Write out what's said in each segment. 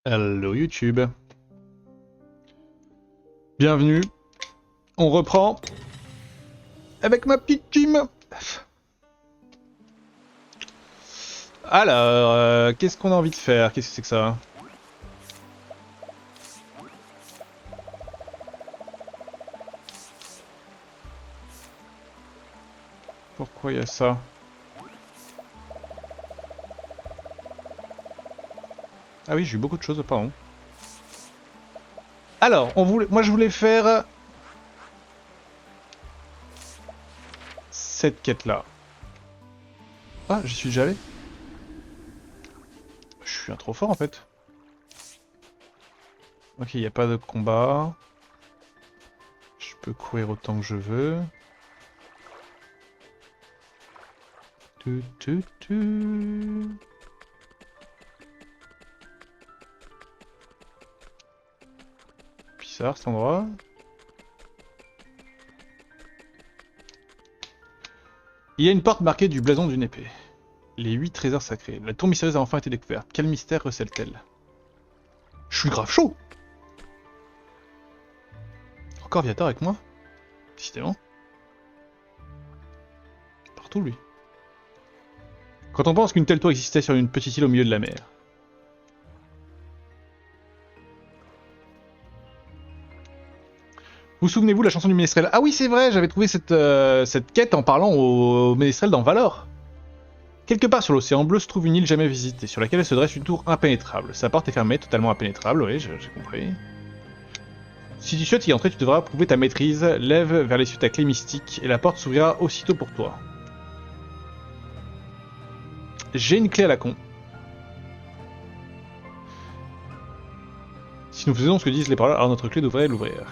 Hello YouTube. Bienvenue. On reprend avec ma petite team. Alors, qu'est-ce qu'on a envie de faire? Qu'est-ce que c'est que ça? Pourquoi il y a ça? Ah oui, j'ai eu beaucoup de choses, pardon. Alors, moi je voulais faire cette quête-là. Ah, j'y suis déjà allé? Je suis un trop fort en fait. Ok, il n'y a pas de combat. Je peux courir autant que je veux. Tu, tu, tu. Bizarre cet endroit. Il y a une porte marquée du blason d'une épée. Les 8 trésors sacrés. La tour mystérieuse a enfin été découverte. Quel mystère recèle-t-elle? Je suis grave chaud! Encore Viator avec moi? Décidément. Partout lui. Quand on pense qu'une telle tour existait sur une petite île au milieu de la mer. Vous souvenez-vous de la chanson du Ménestrel? Ah oui, c'est vrai, j'avais trouvé cette quête en parlant au Ménestrel dans Valor. Quelque part sur l'océan bleu se trouve une île jamais visitée, sur laquelle se dresse une tour impénétrable. Sa porte est fermée, totalement impénétrable, oui, j'ai compris. Si tu souhaites y entrer, tu devras prouver ta maîtrise, lève vers les suites à clé mystique, et la porte s'ouvrira aussitôt pour toi. J'ai une clé à la con. Si nous faisions ce que disent les paroles, alors notre clé devrait l'ouvrir.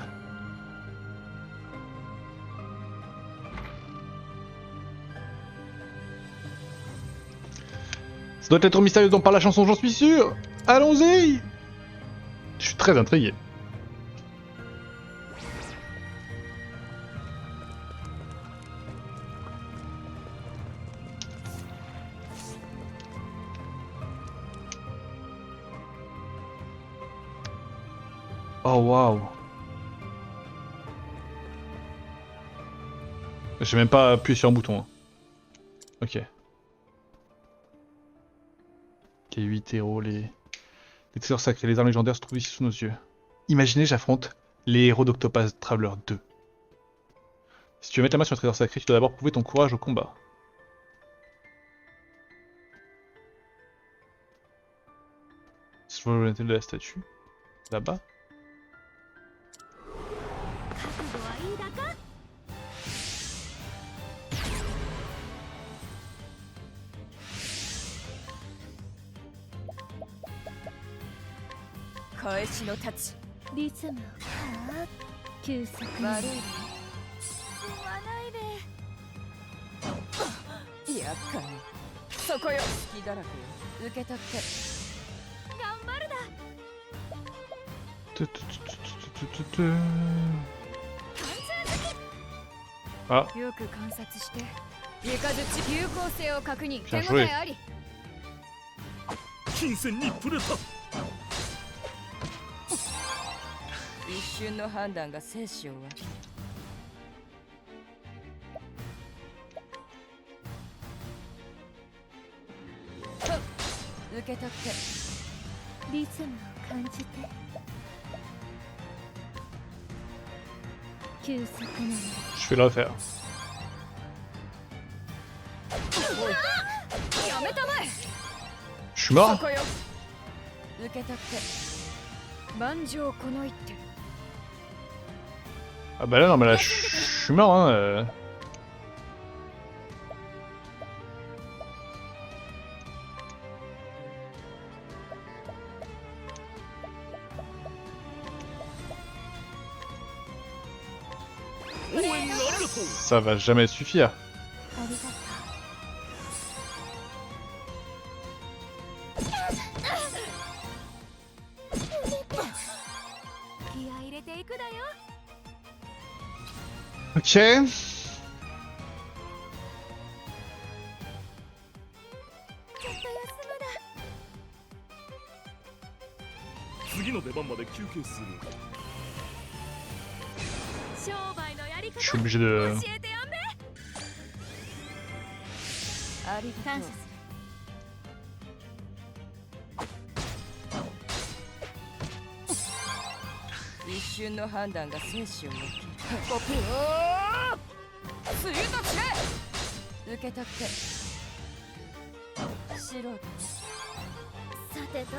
Ça doit être mystérieux dont parle la chanson, j'en suis sûr. Allons-y. Je suis très intrigué. Oh waouh. J'ai même pas appuyé sur un bouton. Hein. Ok. Les 8 héros, les trésors sacrés, les armes légendaires se trouvent ici sous nos yeux. Imaginez, j'affronte les héros d'Octopath Traveler 2. Si tu veux mettre la main sur un trésor sacré, tu dois d'abord prouver ton courage au combat. Je vois l'honnêteté de la statue. Là-bas. Ah, bien joué. 金銭に触れた一瞬の判断が生死を分ける受け取ってリズムを感じて休息なの Je vais le refaire. やめたまえ Je suis mort? そこよ受け取って万丈この一手 Ah bah là, non, mais là, je suis mort, hein. Ça va jamais suffire. ありがとう 気合い入れていくだよ Ok. ちょっと休むだ次の出番まで休憩する。商売のやり Je 方 suis obligé de... 教えてやんべ。ありがとう感謝する。一瞬の判断が生死を分ける。ポプスイートチレ受け取って素人ね。さてと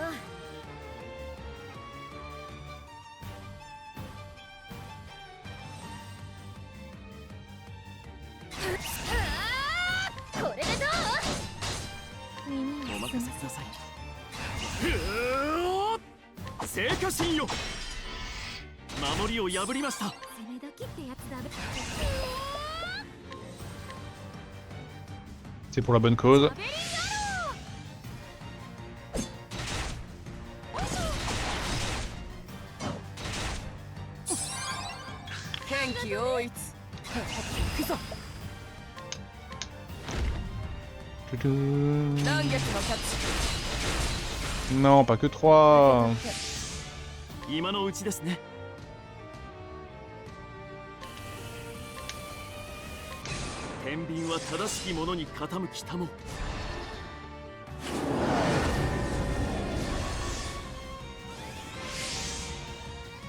これでどう？耳おを任せください。聖火神よ、守りを破りました。攻め時ってやつだべ。 C'est pour la bonne cause. 天気応一。行くぞ。 Tudum. 満月のキャッ Non, pas que 3. チ。今のうちですね。天秤は正しきものに傾きたも。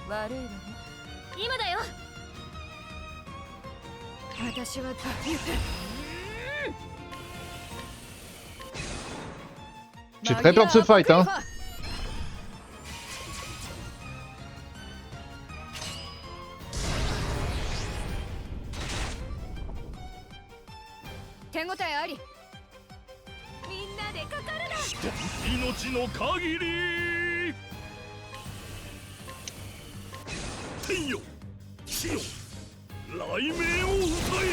悪いわね。今だよ。私は J'ai très peur de ce fight, hein. 手応えあり。みんなでかかるな。命の限り。天よ、地よ、雷鳴を歌え。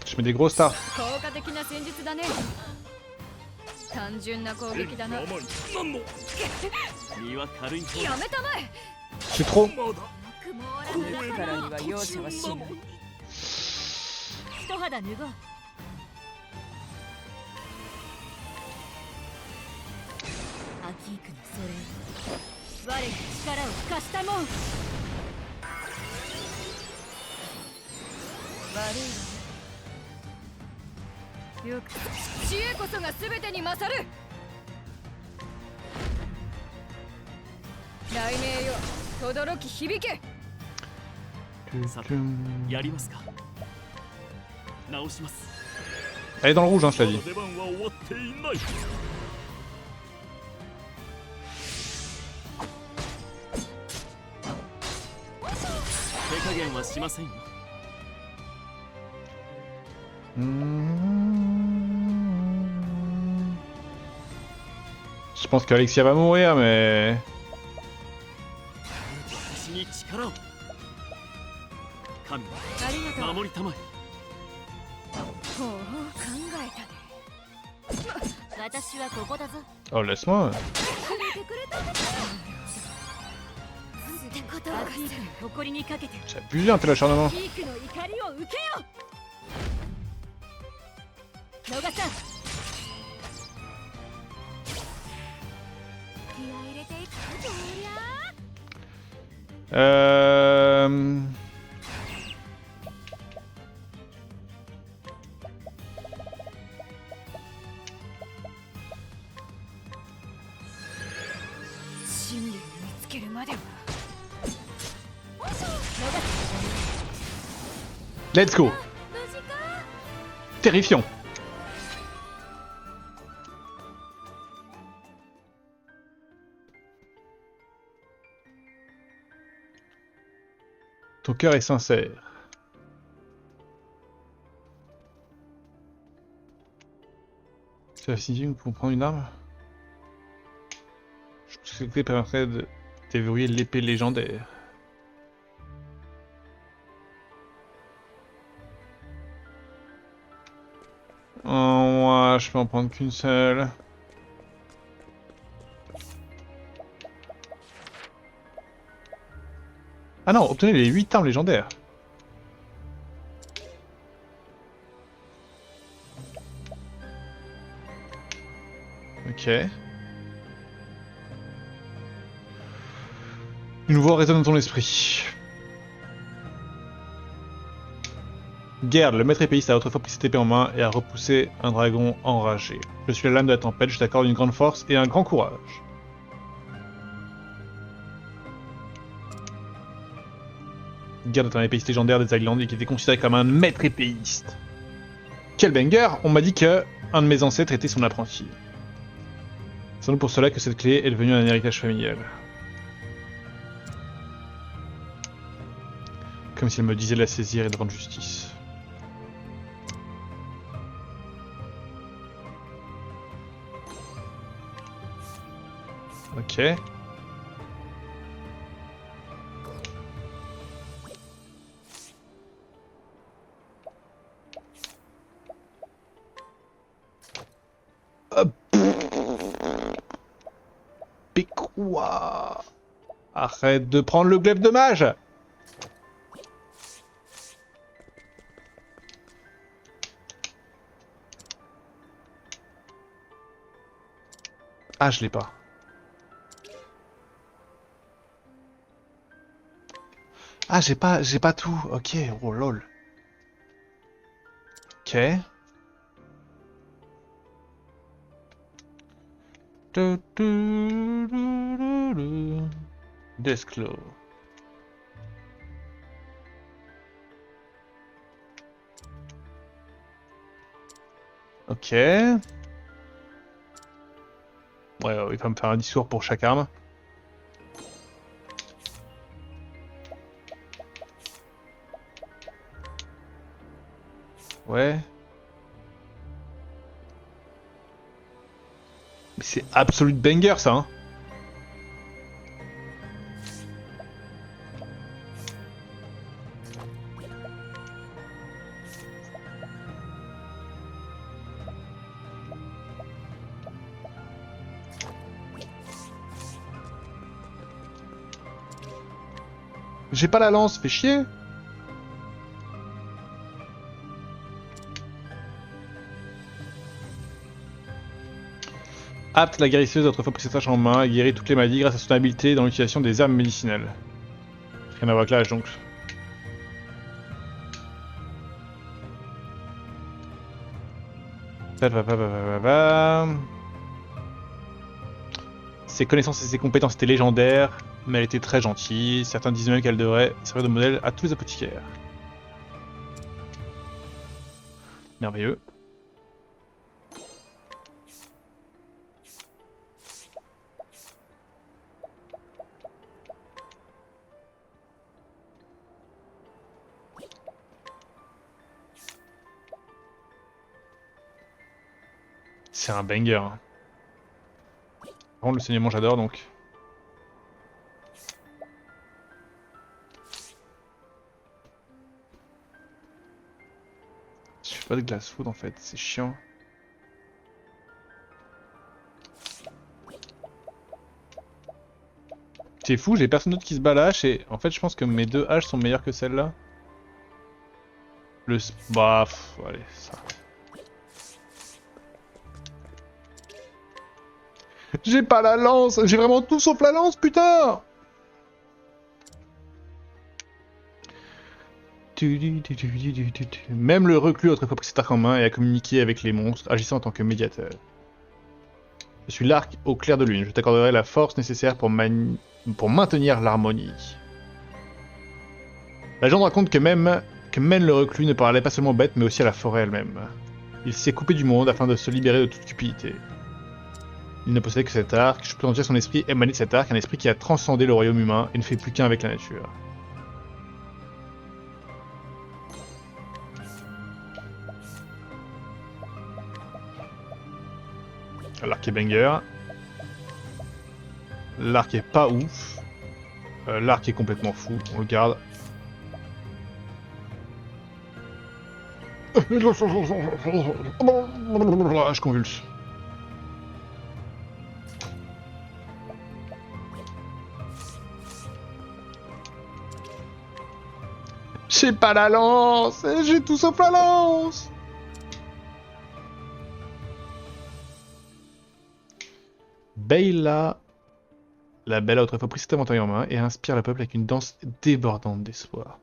Je mets des gros stars. 効果的な戦術だね。単純な攻撃だな。や何の身は軽い方。めたまえ。 C'est trop. まだ雲ら自らには容赦はしない。一肌脱ごう。アキークのそれ我が力を貸したもん。悪いわね。よく知恵こそが全てに勝る。雷鳴よ、轟き響け。 Tudum. やりますか。直します。 Elle est dans le rouge, hein, je ま l'ai だ dit. 出番は終わっていない。手加減はしませんよ。 Je pense qu'Alexia va mourir, mais... 私に力を。神ありがとう。守りたまえ。ほう考えたね。私はここだぞ。 Oh, laisse-moi. くれてくれた。ってことはアキークの誇りにかけて C'est abusé un tel acharnement. ピークの怒りを受けよう。野賀さん。気合い入れていく。どりゃ 真理を見つけるまでは。 Let's go. 無事か。 Terrifiant. Ton cœur est sincère. Tu as signé pour prendre une arme? Je pense que cette clé permettrait de déverrouiller l'épée légendaire. Oh, moi, je peux en prendre qu'une seule. Ah non, obtenez les 8 armes légendaires. Ok. Une voix résonne dans ton esprit. Gerd, le maître épéiste, a autrefois pris cette épée en main et a repoussé un dragon enragé. Je suis la lame de la tempête, je t'accorde une grande force et un grand courage. Gerd est un épéiste légendaire des Highlands et qui était considéré comme un maître épéiste. Quel banger! On m'a dit que un de mes ancêtres était son apprenti. C'est sans doute pour cela que cette clé est devenue un héritage familial. Comme s'il me disait de la saisir et de rendre justice. Ok. Pécroix. Arrête de prendre le glaive de mage. Ah, je l'ai pas. Ah, j'ai pas tout. Ok, oh lol. Ok. Desclos. Ok. Ouais, il va me faire un discours pour chaque arme. Ouais. Mais c'est absolute banger ça, hein. J'ai pas la lance, fais chier. Apte, la guérisseuse, autrefois pris cette tâche en main, et guérit toutes les maladies grâce à son habileté dans l'utilisation des armes médicinales. Rien à voir avec l'âge donc. Ses connaissances et ses compétences étaient légendaires, mais elle était très gentille. Certains disent même qu'elle devrait servir de modèle à tous les apothicaires. Merveilleux. C'est un banger. Hein. Par contre, le saignement, j'adore donc. Je fais pas de glace food en fait, c'est chiant. C'est fou, j'ai personne d'autre qui se bat la hache et en fait je pense que mes deux haches sont meilleures que celle-là. Bah, allez, ça. J'ai pas la lance, j'ai vraiment tout sauf la lance, putain! Même le reclus a autrefois pris cet arc en main et a communiqué avec les monstres, agissant en tant que médiateur. Je suis l'arc au clair de lune, je t'accorderai la force nécessaire pour maintenir l'harmonie. La légende raconte que même le reclus ne parlait pas seulement aux bêtes, mais aussi à la forêt elle-même. Il s'est coupé du monde afin de se libérer de toute cupidité. Il ne possédait que cet arc, je peux en dire son esprit émané de cet arc, un esprit qui a transcendé le royaume humain et ne fait plus qu'un avec la nature. L'arc est banger. L'arc est pas ouf. L'arc est complètement fou, on le garde. Je convulse. J'ai pas la lance. J'ai tout sauf la lance. Beyla, la belle a autrefois pris cet éventail en main et inspire le peuple avec une danse débordante d'espoir.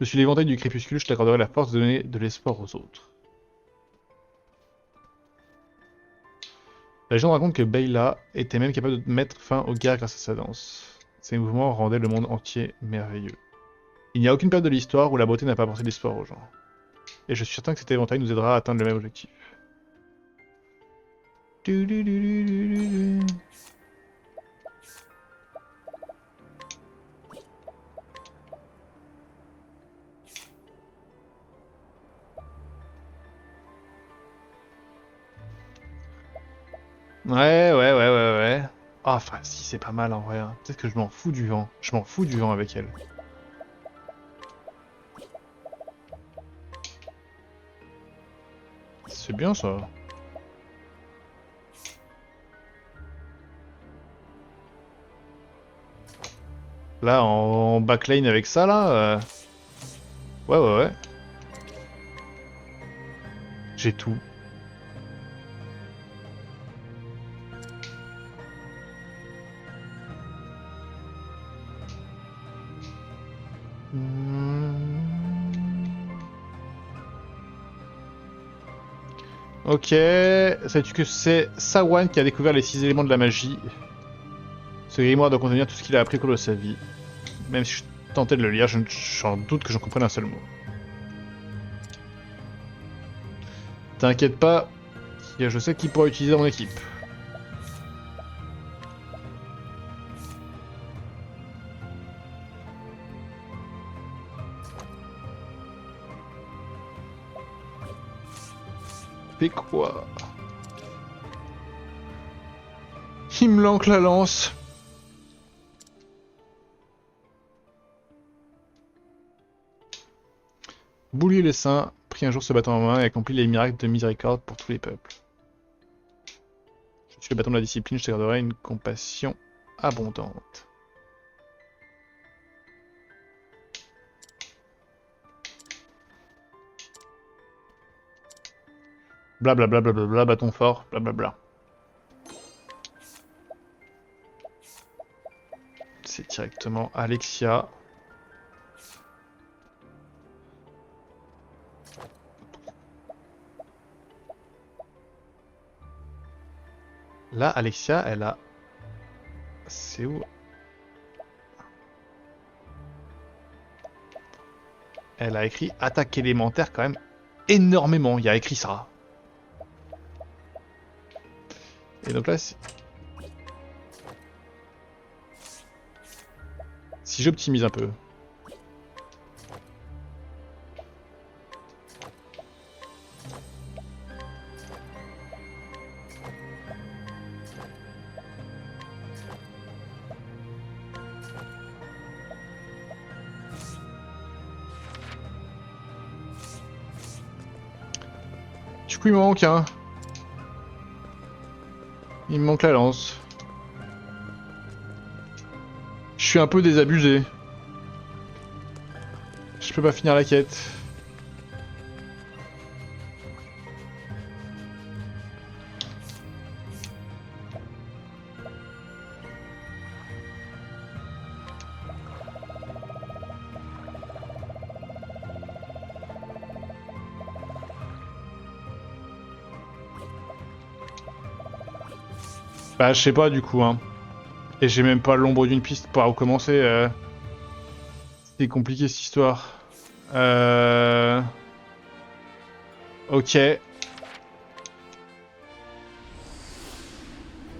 Je suis l'éventail du crépuscule, je t'accorderai la force de donner de l'espoir aux autres. La légende raconte que Beyla était même capable de mettre fin aux guerres grâce à sa danse. Ses mouvements rendaient le monde entier merveilleux. Il n'y a aucune période de l'histoire où la beauté n'a pas apporté l'espoir aux gens. Et je suis certain que cet éventail nous aidera à atteindre le même objectif. Ouais. Ah, enfin, si, c'est pas mal en vrai. Hein. Peut-être que je m'en fous du vent. Je m'en fous du vent avec elle. C'est bien ça. Là, en backlane avec ça, là. Ouais. J'ai tout. Ok, sais-tu que c'est Sawan qui a découvert les 6 éléments de la magie? Ce grimoire doit contenir tout ce qu'il a appris au cours de sa vie. Même si je tentais de le lire, j'en doute que j'en comprenne un seul mot. T'inquiète pas, je sais qui pourra utiliser dans mon équipe. Fais quoi? Il me lanque la lance. Boulier les saints, prit un jour ce bâton en main et accomplit les miracles de miséricorde pour tous les peuples. Je suis le bâton de la discipline, je te garderai une compassion abondante. Blablabla, bâton fort, blablabla. C'est directement Alexia. Là, Alexia, elle a... C'est où? Elle a écrit attaque élémentaire quand même énormément. Il y a écrit ça. Et donc là, si j'optimise un peu. Du coup, il me manque un. Il me manque la lance. Je suis un peu désabusé. Je peux pas finir la quête. Bah je sais pas du coup hein. Et j'ai même pas l'ombre d'une piste pour recommencer. C'est compliqué cette histoire. Ok.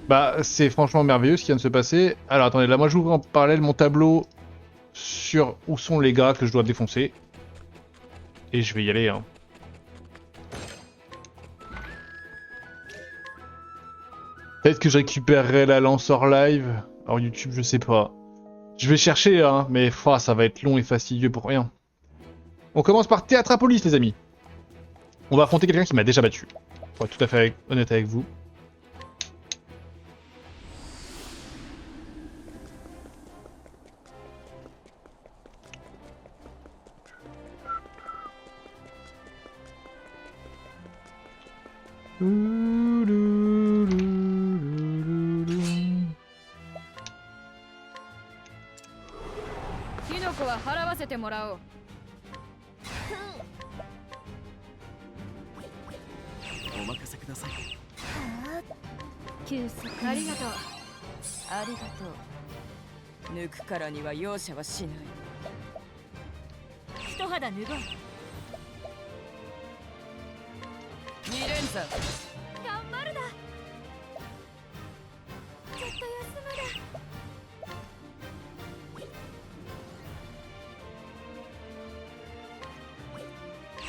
Bah c'est franchement merveilleux ce qui vient de se passer. Alors attendez, là moi j'ouvre en parallèle mon tableau sur où sont les gars que je dois défoncer. Et je vais y aller hein. Peut-être que je récupérerai la lance hors live. Hors YouTube, je sais pas. Je vais chercher, hein, mais ça va être long et fastidieux pour rien. On commence par Théatrapolis, les amis. On va affronter quelqu'un qui m'a déjà battu. Pour être tout à fait honnête avec vous. キノコは払わせてもらおう。お任せください。休息ありがとう。ありがとう。抜くからには容赦はしない。一肌脱ごう。二連山。頑張るだ。ちょっと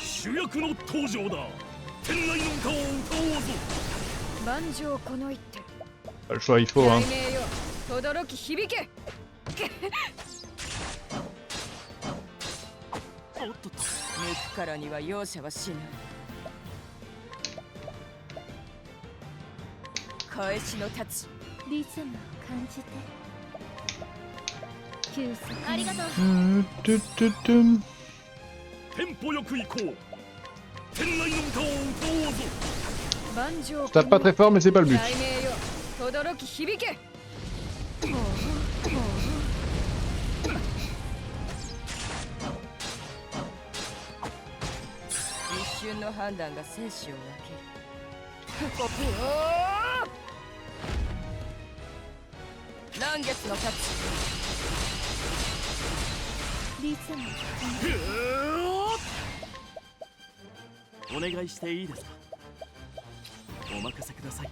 休主役の登場だ。天来の歌を歌おうぞ。万丈この一手。 Pas le choix, il faut, hein. 雷鳴よ、轟き響け。おっとっと。抜くからには容赦はしない。返しの太刀。リズムを感じて。休息ありがとう。テンポよく行こう。天来の歌を歌おうぞ。万丈 Je tape pas très fort, mais c'est pas le but. 雷鳴よ、轟き響け。一瞬の判断が生死を分ける。乱月のタッチ。リズムお願いしていいですか。お任せください。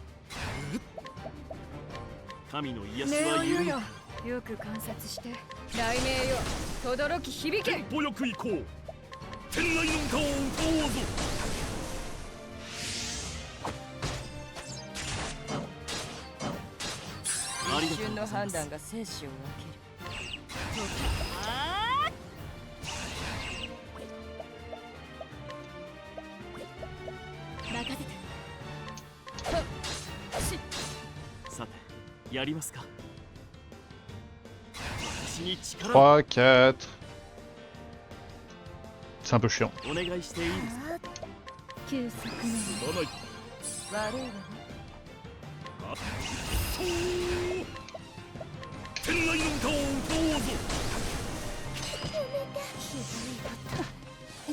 神の癒しネオは緩い。ユよ、よく観察して。雷鳴よ、轟き響け。テンポよく行こう。天来の歌を歌おうぞ。ありがとう一瞬のございます判断。が生死を分ける。任せて。さて、やりますか。私に力を。 3, 4. C'est un peu chiant. お願いしていいですか。休息のまない。悪いわね。天来の歌を歌おうぞ。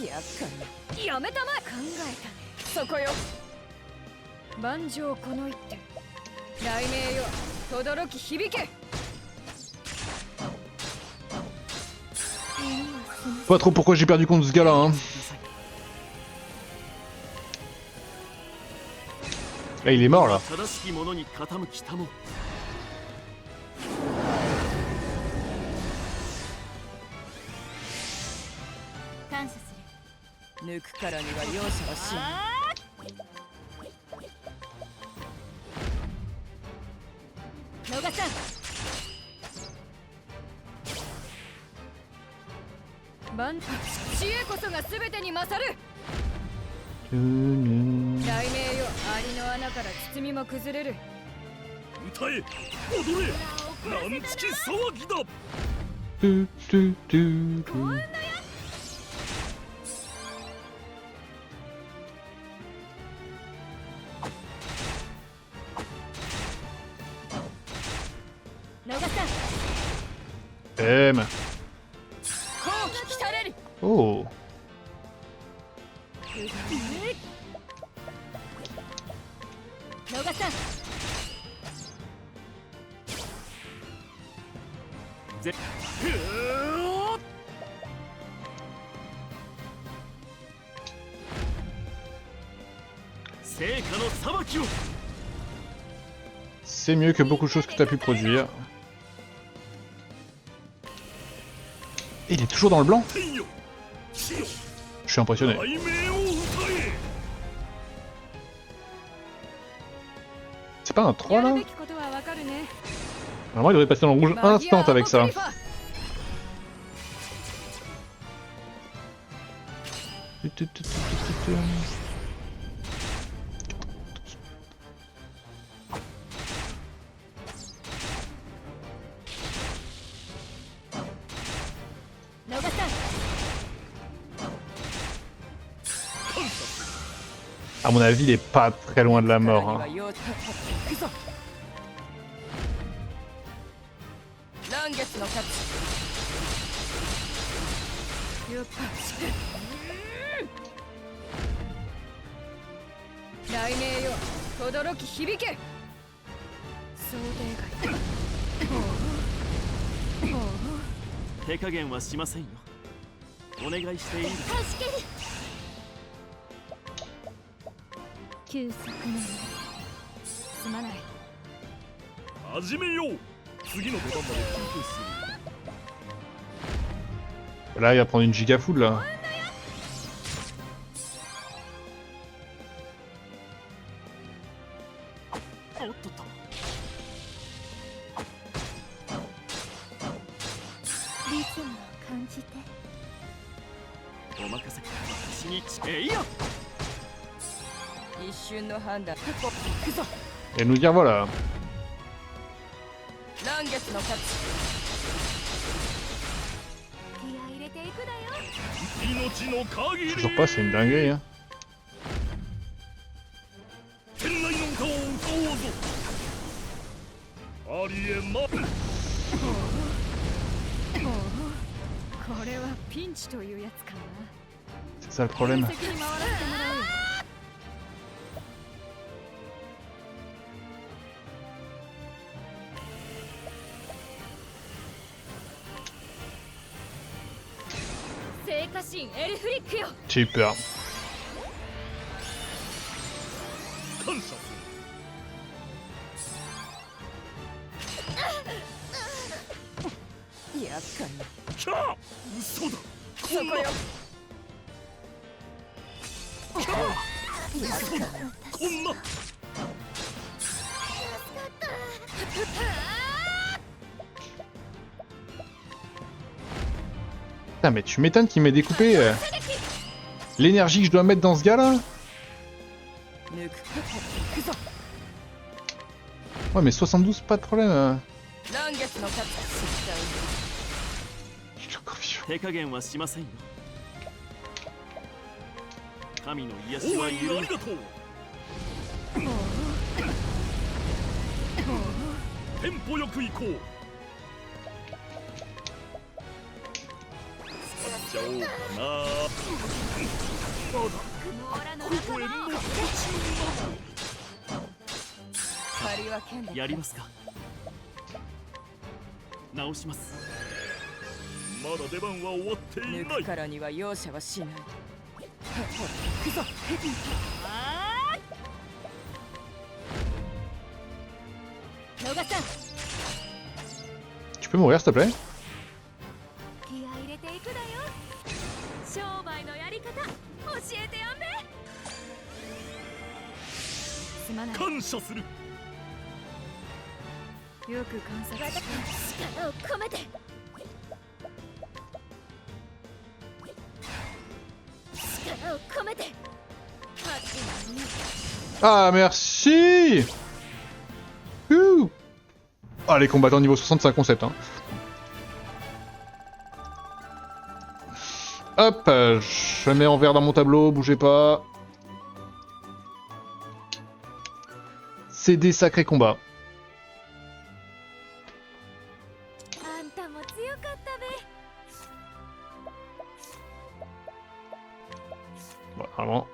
やっかやめたまえ。考り。そこよ。えた。万丈この一手。雷鳴よ、轟き響け。 Pas trop pourquoi j'ai perdu contre ce gars-là, hein. Là, il est mort, là. 正しきものに傾きたも。感謝する。抜くからには容赦はしない。野賀さん。知恵こそが全てに勝る。雷鳴よ、アリの穴から包みも崩れる。歌え、踊れ、なんつき騒ぎだ。野賀さん。M. 後期来たれる。 Oh. 野賀さん。成果の裁きを。 C'est mieux que beaucoup de choses que t'as pu produire. Et il est toujours dans le blanc. 天よ、地よ、 Je suis impressionné. 雷鳴を歌え。 C'est pas un 3 là? やるべきことはわかるね。 Normalement il devrait passer dans le rouge instant avec ça. « 野賀さん。感謝する。À mon avis, il est pas très loin de la mort. Hein. 嵐月の勝ち。雷鳴よ、轟き響け。想定外。手加減はしませんよ。お願いしていいですか。助ける。休息なの。すまない。始めよう。次の出番まで休憩する。 Là, il va prendre une giga food là. おっとっと。リズムを感じて。お任せください。私にいいよ。一瞬の判断。行くぞ。 Et nous dire voilà. 嵐月の勝ち。気合い入れていくだよ。命の限り。 Toujours pas, c'est une dinguerie. Hein. 天雷の歌を歌おうぞ。ありえま。これはピンチというやつかな。 C'est ça le problème. 責に回らせてもらうよ。聖火神エルフリックよ。 J'ai eu peur. 感謝する。厄介な。キャー。嘘だ。そこよ。嘘だ。こんな。 Putain, mais tu m'étonnes qu'il m'ait découpé l'énergie que je dois mettre dans ce gars là. 抜く。行くぞ。 Ouais, mais 72, pas de problème. 嵐月の勝ち。 Je suis encore vivant. 手加減はしませんよ。神の癒し応援あは許りがとう。テンポよく行こう。使っちゃおうかな。まだここへの途中借りは剣だ。やりますか。直します。まだ出番は終わってい抜ない。くからには容赦はしない。行くぞ。 野賀さん、 Tu peux mourir s'il te plaît? 気合い入れていくだよ。商売のやり方教えてやんべ。すまない。感謝する。よく観察。力を込めて。力を込めて。Ah, merci! Ouh. Ah, les combattants niveau 65 concept, hein. Hop, je mets en vert dans mon tableau, bougez pas. C'est des sacrés combats. Bon, vraiment.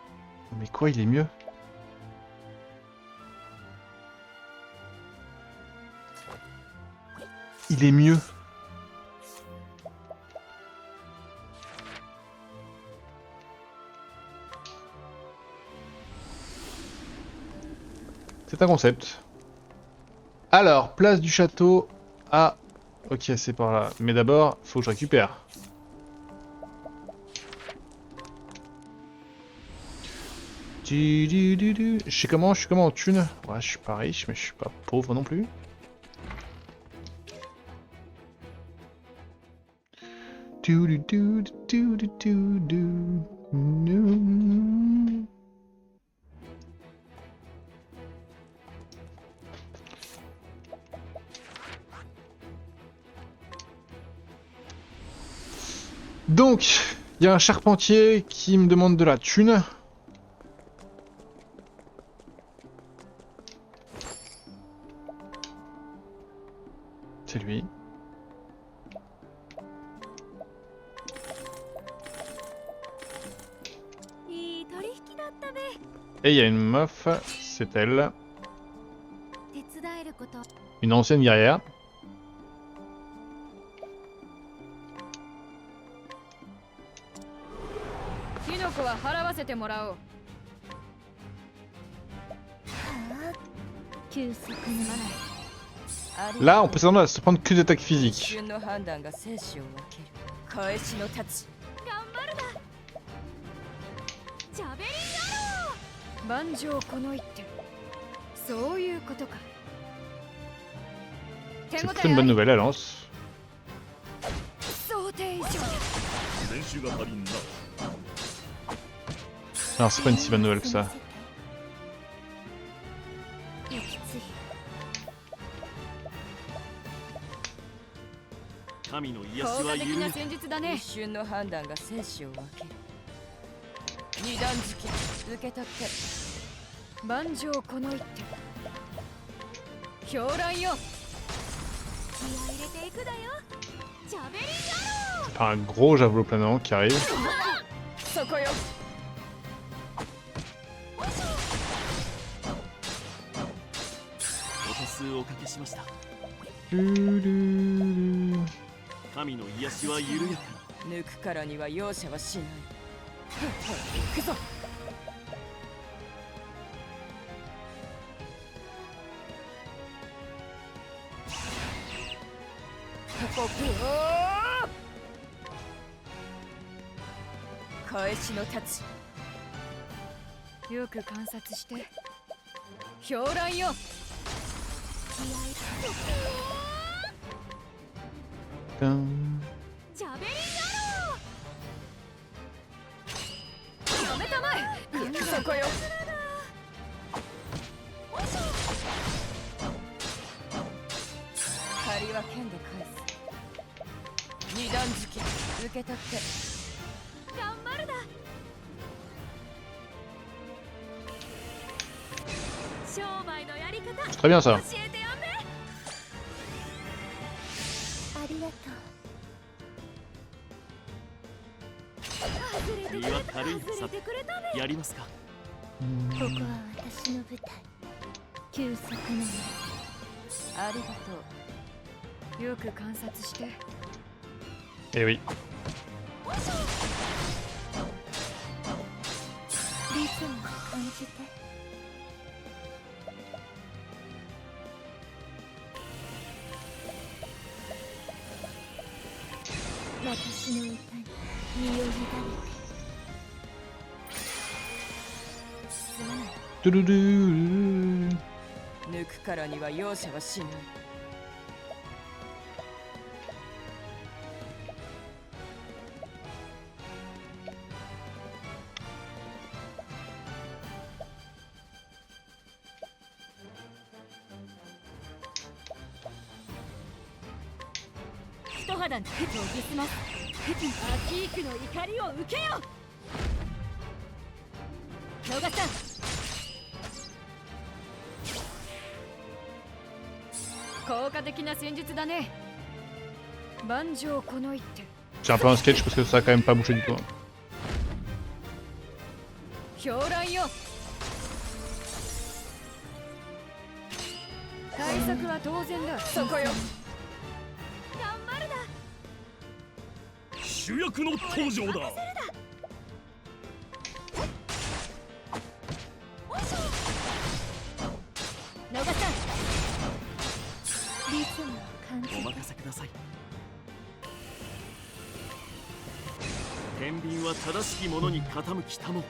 Mais quoi, il est mieux? Il est mieux. C'est un concept. Alors, place du château. Ah, ok, c'est par là. Mais d'abord, faut que je récupère. Je sais comment en thune. Ouais, je suis pas riche, mais je suis pas pauvre non plus. Donc, il y a un charpentier qui me demande de la thune. Et il y a une meuf, c'est elle. 手伝えること Une ancienne guerrière. キノコは払わせてもらおう。休息すまない。 Là, on peut s'attendre à se prendre que des attaques 一 physiques. 瞬の判断が生死を分ける返しの太刀頑張るだ。ジャベリンだろう。万丈この一手。そういうことか。手 C'est 応 plutôt une え bonne あり nouvelle, elle lance. 想定以上だ。練習が足りんな Non, c'est pas une si bonne nouvelle que ça. 息つい。神の癒し効果的なは緩やか。戦術だね一。瞬の判断が生死を分ける二段突き受け取って万丈この一手。狂乱よ。気合い入れていくだよ。ジャベリンだろう。 C'est pas un gros javelot planant qui arrive. そこよお手数おかけしました。神の癒しは緩やかに。抜くからには容赦はしない行くぞここ返しの太刀よく観察して。狂乱よ。 Dun. ジャベリンだろう。やめたまえ。そこよ借りは剣で返す二段突き受け取って頑張るだ。商売のやり方 Très bien ça. 教えてやんべ。ありがとう。外れてくれた。身は軽い外れてくれたね。やりますか。ここは私の舞台。休息のありがとうよく観察して。 Eh oui. リズムを感じて。私の歌に身を委ねて。すまない。 Touloulou. 抜くからには容赦はしない一肌に研ぎ澄ます。アキークの怒りを受けよ。逃さん。効果的な戦術だね。万丈この一手。 J'ai un peu un sketch parce que ça a quand même pas bouché du tout. 狂乱よ。対策は当然だ。そこよ頑張るだ。主役の登場だ逃さん。リズムを感じお任せください。天秤は正しきものに傾きたも。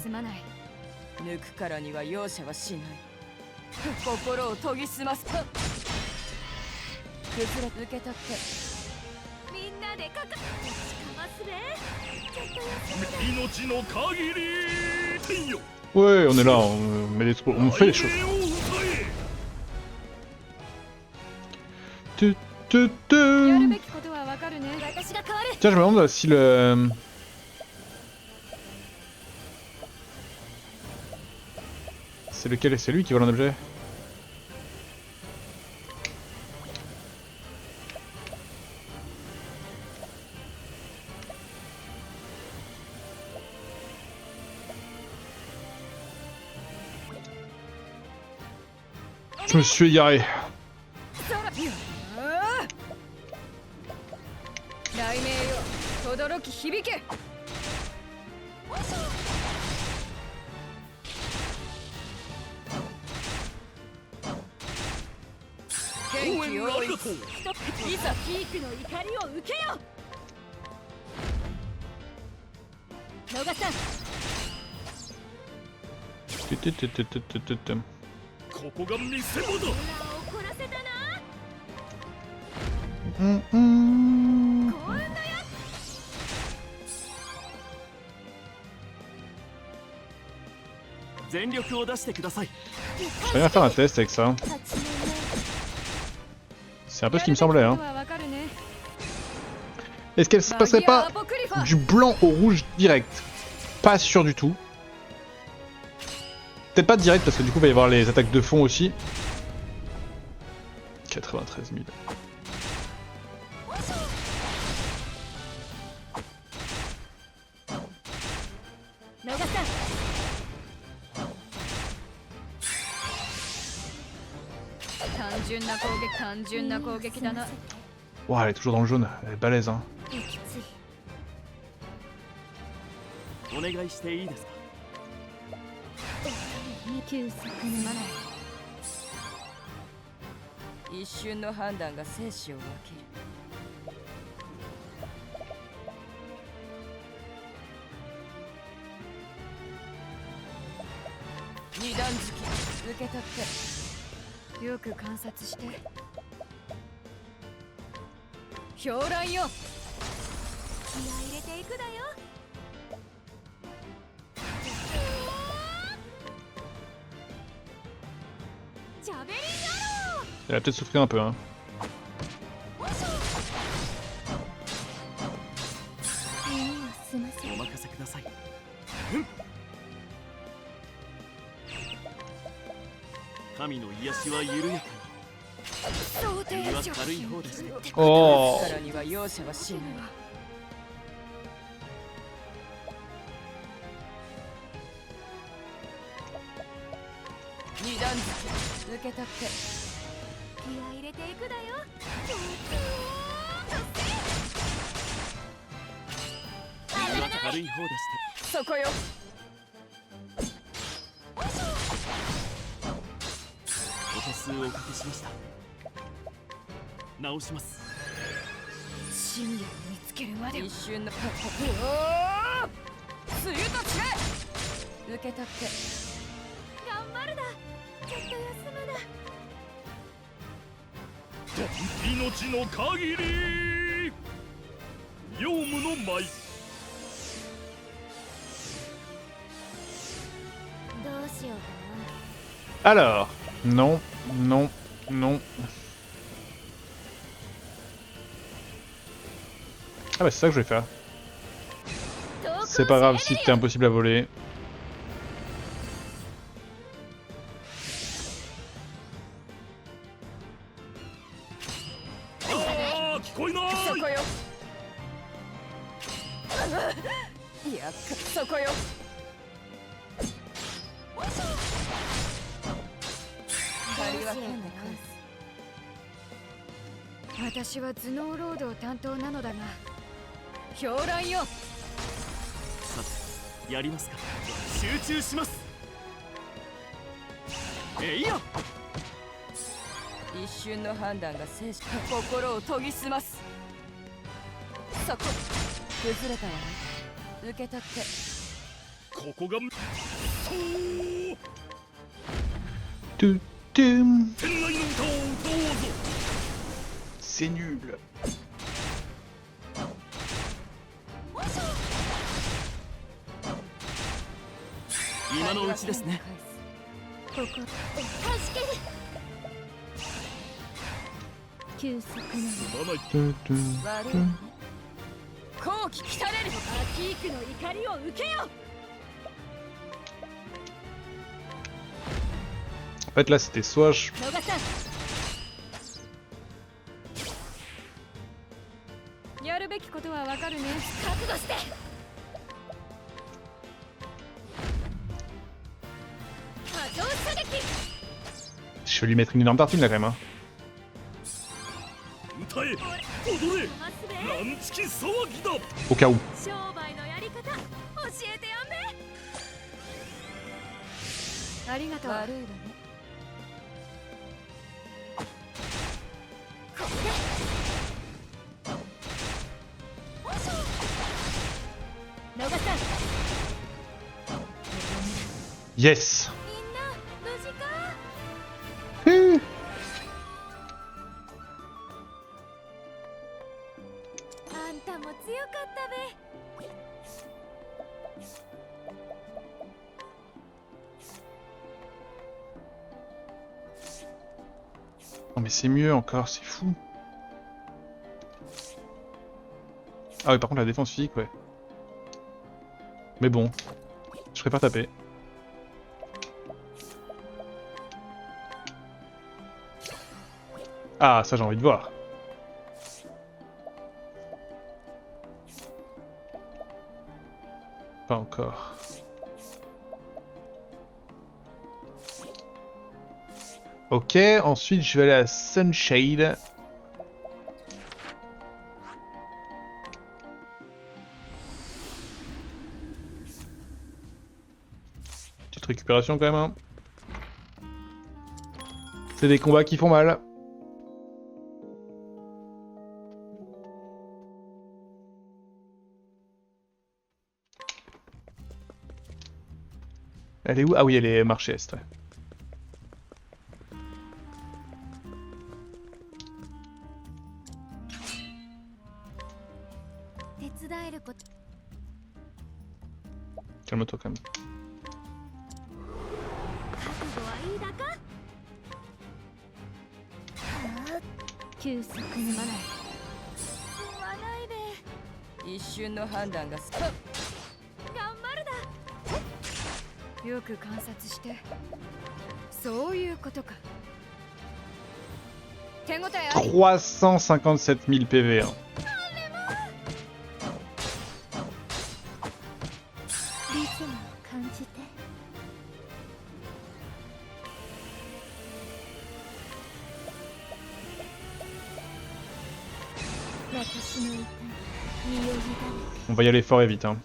すまない。抜くからには容赦はしない心を研ぎ澄ます崩れ受け取ってみんなでかかますね。ちょっと休命の限り天よ Ouais, on est là, on met des trous, on fait les choses. 雷鳴を歌え Tu, tu, やる tu. べきことはわかるね。私が変わる。 Tiens, je me demande si le... C'est lequel? C'est lui qui vole un objet? Je me suis égaré. 雷鳴よ轟き響け。元気をいざピークの怒りを受けよ。逃さん。てててててててて。ここが見せ場だ。怒らせたな。うんうん。幸運だよ。全力を出してください。 Je vais rien faire un test avec ça. C'est un peu ce qui me semblait. Hein. Est-ce qu'elle se passerait pas du blanc au rouge direct? Pas sûr du tout. Peut-être pas direct parce que du coup il va y avoir les attaques de fond aussi. 93 000. Wow, elle est toujours dans le jaune, elle est balèze hein. お願いしていいですか。一瞬の判断が生死を分ける。二段突き受け取って。よく観察して。兵来よ。気合い入れていくだよ。Elle a peut-être souffert un peu hein. お任せください。神の癒しは緩やかに。身は軽い方でして。Oh. さらには容赦はしない。二段突き受け取って。気合い入れていくだよ。身は軽い方でして。そこよ。お手数をおかけしました。直します。真理を見つけるまで。一瞬の梅雨と散れ。受け取って。頑張るだ。ちょっと休むだ。命の限りヨウムの舞。どうしようかな。 Alors, non, non, non. Ah bah c'est ça que je vais faire. C'est pas grave si t'es impossible à voler. Voilà. 私は頭脳ロードを担当なのだが、兵来よ。さて、やりますか。集中します。いや。一瞬の判断が生死、心を研ぎ澄ます。そこ、崩れたわね。受け取って。ここがそうトゥトゥン。天来の歌を歌おうぞ。C'est nul. 今のうちですね。ここ、助ける。休息なの。悪いね。後期来たれる。アキークの怒りを受けよ。 En fait là c'était soit je... やるべきことはわかるね。覚悟して。Je je vais lui mettre une énorme tartine là quand même. Hein. 歌え踊れランチキ騒ぎだ Au cas où. 商売のやり方教えてやんね。ありがとう。悪いわね。逃さん。 Yes. みんな無事か。あんたも強かったべ。 Non mais c'est mieux encore, c'est fou. Ah oui, par contre la défense physique, ouais. Mais bon, je préfère taper. Ah, ça j'ai envie de voir. Pas encore. Ok, ensuite je vais aller à Sunshade. Petite récupération quand même. Hein. C'est des combats qui font mal. Elle est où? Ah oui, elle est marché est, ouais. Calme-toi quand même. « 357 000 PV. Hein. On va y aller fort et vite. Hein.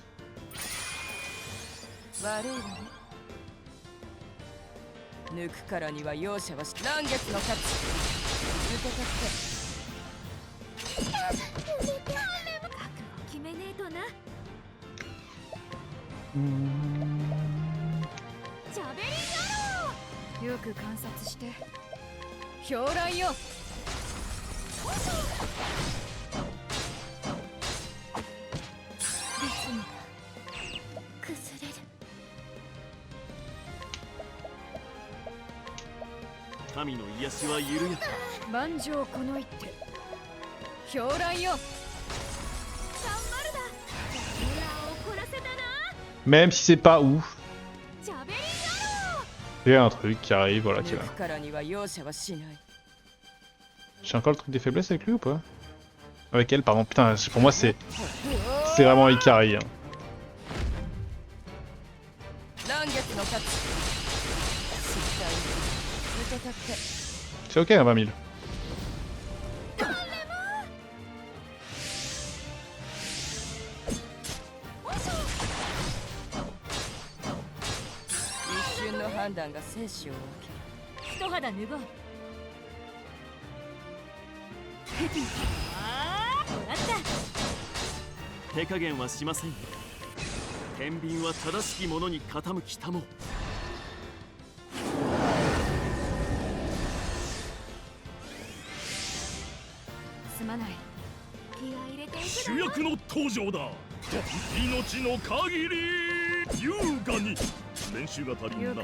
Même si c'est pas ouf. Il y a un truc qui arrive, voilà, qui est là. J'ai encore le truc des faiblesses avec lui ou pas? Avec elle, pardon. Putain, pour moi c'est vraiment Ikari. Hein. C'est ok, 20 000.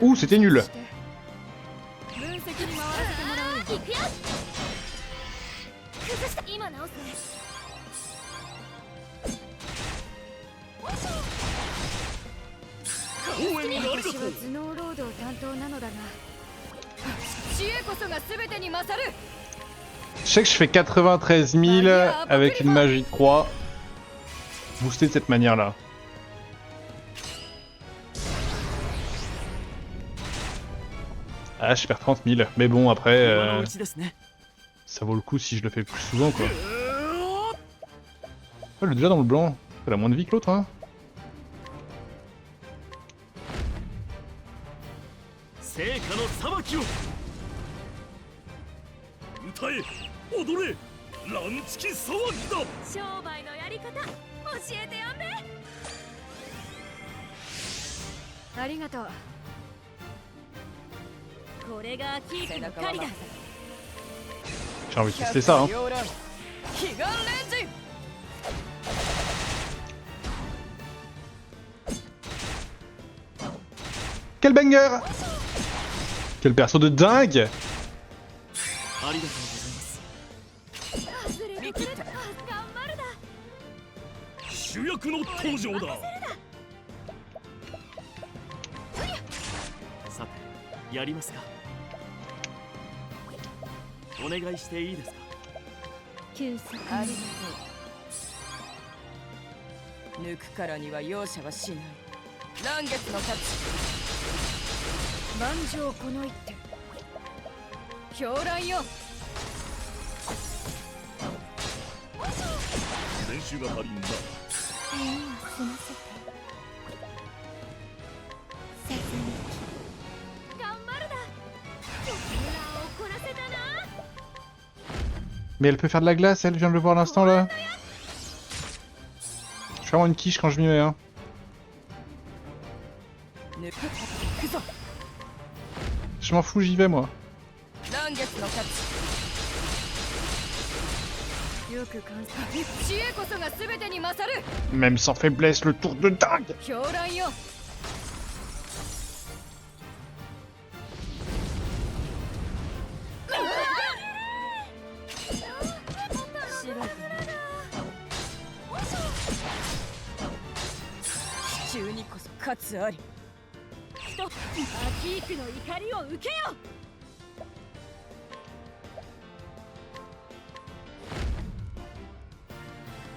Ouh, c'était nul. Je sais que je fais 93 000 avec une magie de croix. Boosté de cette manière-là. Ah, je perds 30 000. Mais bon, après, 馬のうちですね ça vaut le coup si je le fais plus souvent, quoi. Oh, elle est déjà dans le blanc. Elle a moins de vie que l'autre, hein. 成果の裁きを歌え踊れランチキ騒ぎだ商売のやり方教えてやんね。ありがとう。これがキープの狩りだ。 J'ai envie de tester ça, hein. 狂乱悲願レンジ Quel banger! Quel perso de dingue! ありがとうございます外れてくれた。頑張るだ。主役の登場ださてやりますかお願いしていいですか休息。ありがとう抜くからには容赦はしない嵐月の勝ち万丈この一手。狂乱よ。練習が足りんだ耳を澄ませて。さずめき。頑張るだ。狂乱を怒らせたな。 Mais elle peut faire de la glace, elle, je viens de le voir à l'instant, là. Je suis vraiment une quiche quand je m'y mets, hein. 抜く行くぞ Je m'en fous, j'y vais, moi. 嵐月の勝ちよく観察。知恵こそが全てに勝る。 Même sans faiblesse, le tour de dingue! 狂乱よ。白くなる地中にこそ勝つありアキークの怒りを受けよ。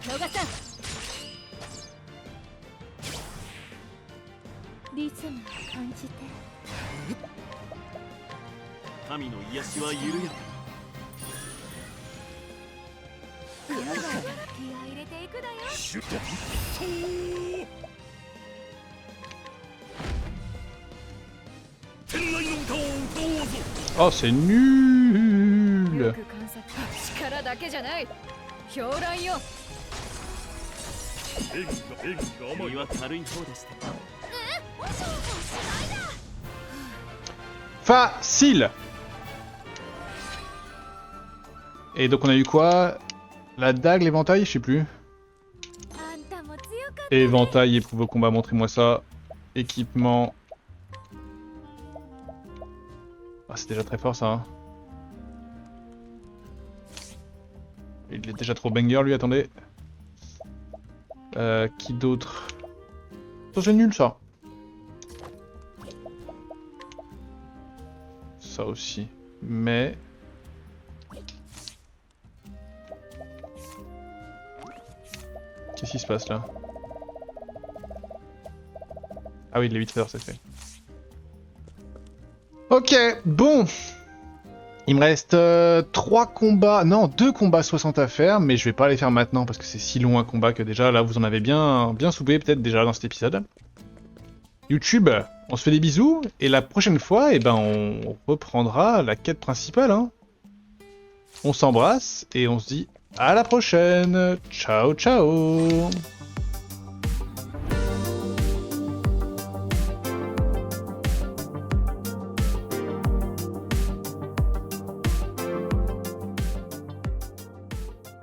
野賀さん。リズムを感じて。神の癒しは緩やか気合入れていくだよ。シュッとそう天外の歌を歌おうぞ Oh, c'est nul! よく観察。力だけじゃない。狂乱よ。演技が甘い身は軽い方でした Facile! Et donc on a eu quoi? La dague, l'éventail, je sais plus. あんたも強かった。 Éventail, éprouve au combat, montrez-moi ça. Équipement. Ah, c'est déjà très fort ça. Hein. Il est déjà trop banger lui, attendez. Qui d'autre? Ça c'est nul ça. Ça aussi. Mais... Qu'est-ce qui se passe là? Ah oui, les 8 heures c'est fait. Ok, bon. Il me reste 3 combats, non 2 combats 60 à faire, mais je vais pas les faire maintenant parce que c'est si long un combat que déjà là vous en avez bien soupé peut-être déjà dans cet épisode. YouTube, on se fait des bisous, et la prochaine fois, eh ben, on reprendra la quête principale. Hein. On s'embrasse, et on se dit à la prochaine. Ciao, ciao.